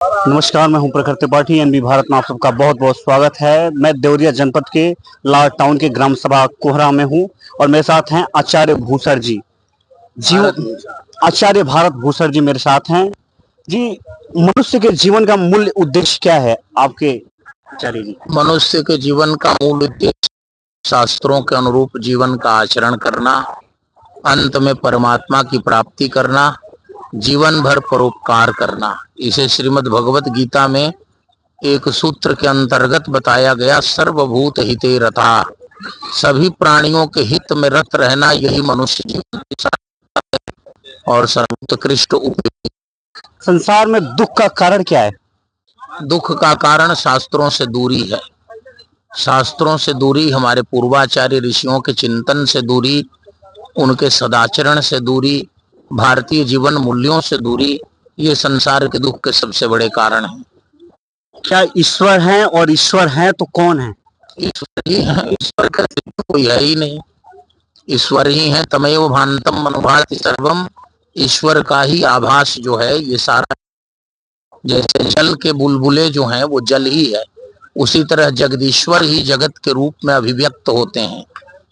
नमस्कार, मैं हूं प्रखर त्रिपाठी। एनबी भारत में आप सबका बहुत बहुत स्वागत है। मैं देवरिया जनपद के लार टाउन के ग्राम सभा कोहरा में हूं और मेरे साथ हैं आचार्य भूसर जी। आचार्य भारत भूसर जी मेरे साथ हैं जी। मनुष्य के जीवन का मूल उद्देश्य क्या है आपके आचार्य जी? मनुष्य के जीवन का मूल उद्देश्य शास्त्रों के अनुरूप जीवन का आचरण करना, अंत में परमात्मा की प्राप्ति करना, जीवन भर परोपकार करना। इसे श्रीमद् भगवत गीता में एक सूत्र के अंतर्गत बताया गया, सर्वभूत हिते रता। सभी प्राणियों के हित में रत रहना, यही मनुष्य जीवन और सर्वोत्कृष्ट उपयोग। संसार में दुख का कारण क्या है? दुख का कारण शास्त्रों से दूरी है। शास्त्रों से दूरी, हमारे पूर्वाचार्य ऋषियों के चिंतन से दूरी, उनके सदाचरण से दूरी, भारतीय जीवन मूल्यों से दूरी, ये संसार के दुख के सबसे बड़े कारण हैं। क्या ईश्वर हैं? और ईश्वर हैं तो कौन है? ईश्वर ही है, ईश्वर का कोई है ही नहीं। ईश्वर ही है, तमेव भान्तम मनोभाति सर्वम। ईश्वर का ही आभास जो है ये सारा। जैसे जल के बुलबुले जो हैं वो जल ही है, उसी तरह जगदीश्वर ही जगत के रूप में अभिव्यक्त होते हैं।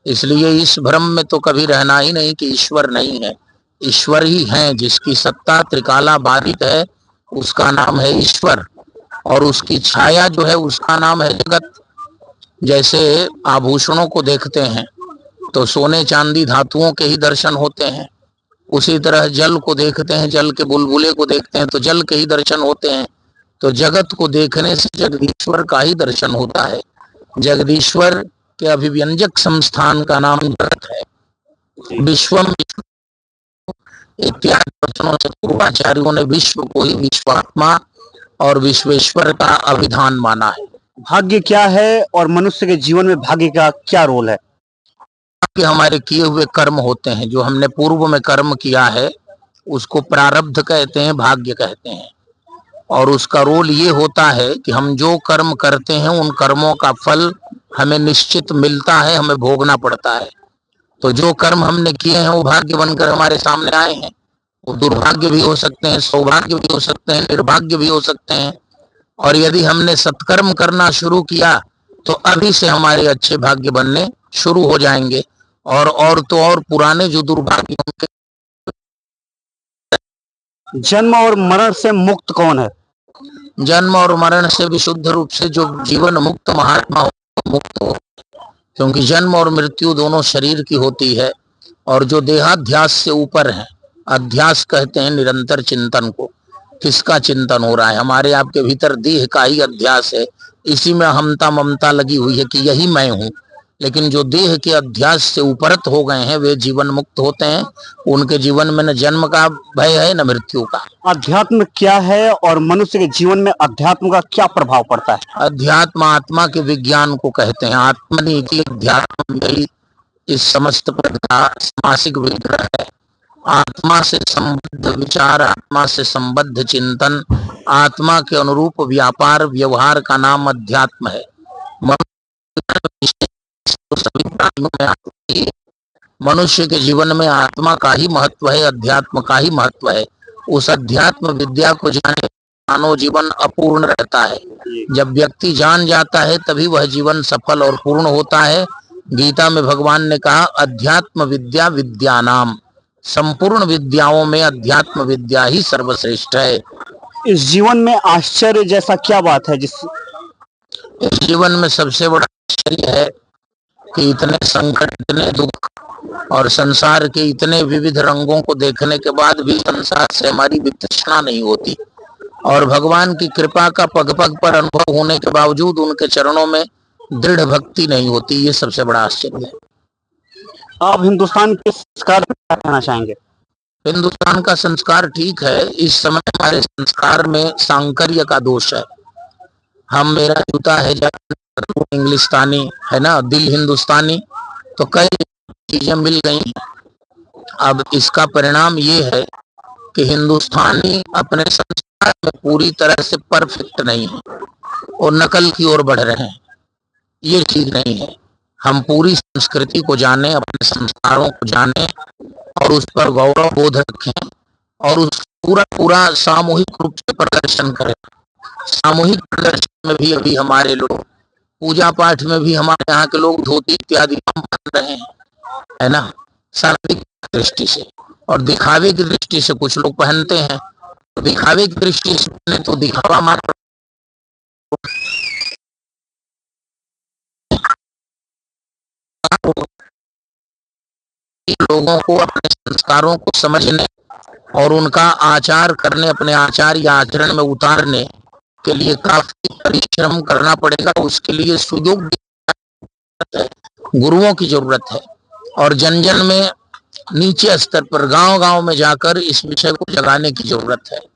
इसलिए इस भ्रम में तो कभी रहना ही नहीं कि ईश्वर नहीं है। ईश्वर ही है, जिसकी सत्ता त्रिकाला बाधित है उसका नाम है ईश्वर, और उसकी छाया जो है उसका नाम है जगत। जैसे आभूषणों को देखते हैं तो सोने चांदी धातुओं के ही दर्शन होते हैं, उसी तरह जल को देखते हैं, जल के बुलबुले को देखते हैं तो जल के ही दर्शन होते हैं। तो जगत को देखने से जगदीश्वर का ही दर्शन होता है। जगदीश्वर के अभिव्यंजक संस्थान का नाम जगत है। विश्वम इत्यादि वचनों से पूर्वाचार्यों ने विश्व को ही विश्वात्मा और विश्वेश्वर का अभिधान माना है। भाग्य क्या है और मनुष्य के जीवन में भाग्य का क्या रोल है? कि हमारे किए हुए कर्म होते हैं, जो हमने पूर्व में कर्म किया है उसको प्रारब्ध कहते हैं, भाग्य कहते हैं। और उसका रोल ये होता है कि हम जो कर्म करते हैं उन कर्मों का फल हमें निश्चित मिलता है, हमें भोगना पड़ता है। तो जो कर्म हमने किए हैं वो भाग्य बनकर हमारे सामने आए हैं। वो दुर्भाग्य भी हो सकते हैं, सौभाग्य भी हो सकते हैं, निर्भाग्य भी हो सकते हैं। और यदि हमने सत्कर्म करना शुरू किया तो अभी से हमारे अच्छे भाग्य बनने शुरू हो जाएंगे। और तो और पुराने जो दुर्भाग्य उनके। जन्म और मरण से मुक्त कौन है? जन्म और मरण से विशुद्ध रूप से जो जीवन मुक्त महात्मा मुक्त हो, क्योंकि जन्म और मृत्यु दोनों शरीर की होती है। और जो देहाध्यास से ऊपर है, अध्यास कहते हैं निरंतर चिंतन को। किसका चिंतन हो रहा है? हमारे आपके भीतर देह का ही अध्यास है, इसी में हमता ममता लगी हुई है कि यही मैं हूँ। लेकिन जो देह के अध्यास से उपरत हो गए हैं वे जीवन मुक्त होते हैं। उनके जीवन में न जन्म का भय है न मृत्यु का। अध्यात्म क्या है और मनुष्य के जीवन में अध्यात्म का क्या प्रभाव पड़ता है? अध्यात्म आत्मा के विज्ञान को कहते हैं। आत्मनीति अध्यात्म इस समस्त पद का मासिक विग्रह है। आत्मा से संबद्ध विचार, आत्मा से संबद्ध चिंतन, आत्मा के अनुरूप व्यापार व्यवहार का नाम अध्यात्म है। सभी प्राणियों में मनुष्य के जीवन में आत्मा का ही महत्व है, अध्यात्म का ही महत्व है। उस अध्यात्म विद्या को जाने मानव जीवन अपूर्ण रहता है। जब व्यक्ति जान जाता है तभी वह जीवन सफल और पूर्ण होता है। गीता में भगवान ने कहा, अध्यात्म विद्या विद्यानाम। संपूर्ण विद्याओं में अध्यात्म विद्या ही सर्वश्रेष्ठ है। इस जीवन में आश्चर्य जैसा क्या बात है इस जीवन में सबसे बड़ा आश्चर्य है कि इतने संकट, इतने दुख और संसार के इतने विविध रंगों को देखने के बाद भी संसार से हमारी वितृष्णा नहीं होती, और भगवान की कृपा का पग पग पर अनुभव होने के बावजूद उनके चरणों में दृढ़ भक्ति नहीं होती। ये सबसे बड़ा आश्चर्य है। आप हिंदुस्तान के संस्कार पर क्या कहना चाहेंगे? हिंदुस्तान का संस्कार ठीक है। इस समय हमारे संस्कार में सांकर्य का दोष है। हम, मेरा जूता है इंग्लिस्तानी है ना, दिल हिंदुस्तानी, तो कई चीजें मिल गई। अब इसका परिणाम ये है कि हिंदुस्तानी अपने संस्कार में पूरी तरह से परफेक्ट नहीं है और नकल की ओर बढ़ रहे हैं। ये चीज नहीं है। हम पूरी संस्कृति को जाने, अपने संस्कारों को जाने और उस पर गौरव बोध रखें और उस पूरा सामूहिक रूप से प्रदर्शन करें। सामूहिक प्रदर्शन में भी अभी हमारे लोग, पूजा पाठ में भी हमारे यहाँ के लोग धोती इत्यादि पहन रहे हैं, है ना, सार्वजनिक दृष्टि से। और दिखावे की दृष्टि से कुछ लोग पहनते हैं, दिखावे की दृष्टि से तो दिखावा मात्र लोगों को अपने संस्कारों को समझने और उनका आचार करने, अपने आचार या आचरण में उतारने के लिए काफी परिश्रम करना पड़ेगा। उसके लिए सुयोग गुरुओं की जरूरत है और जन जन में नीचे स्तर पर, गांव गांव में जाकर इस विषय को जगाने की जरूरत है।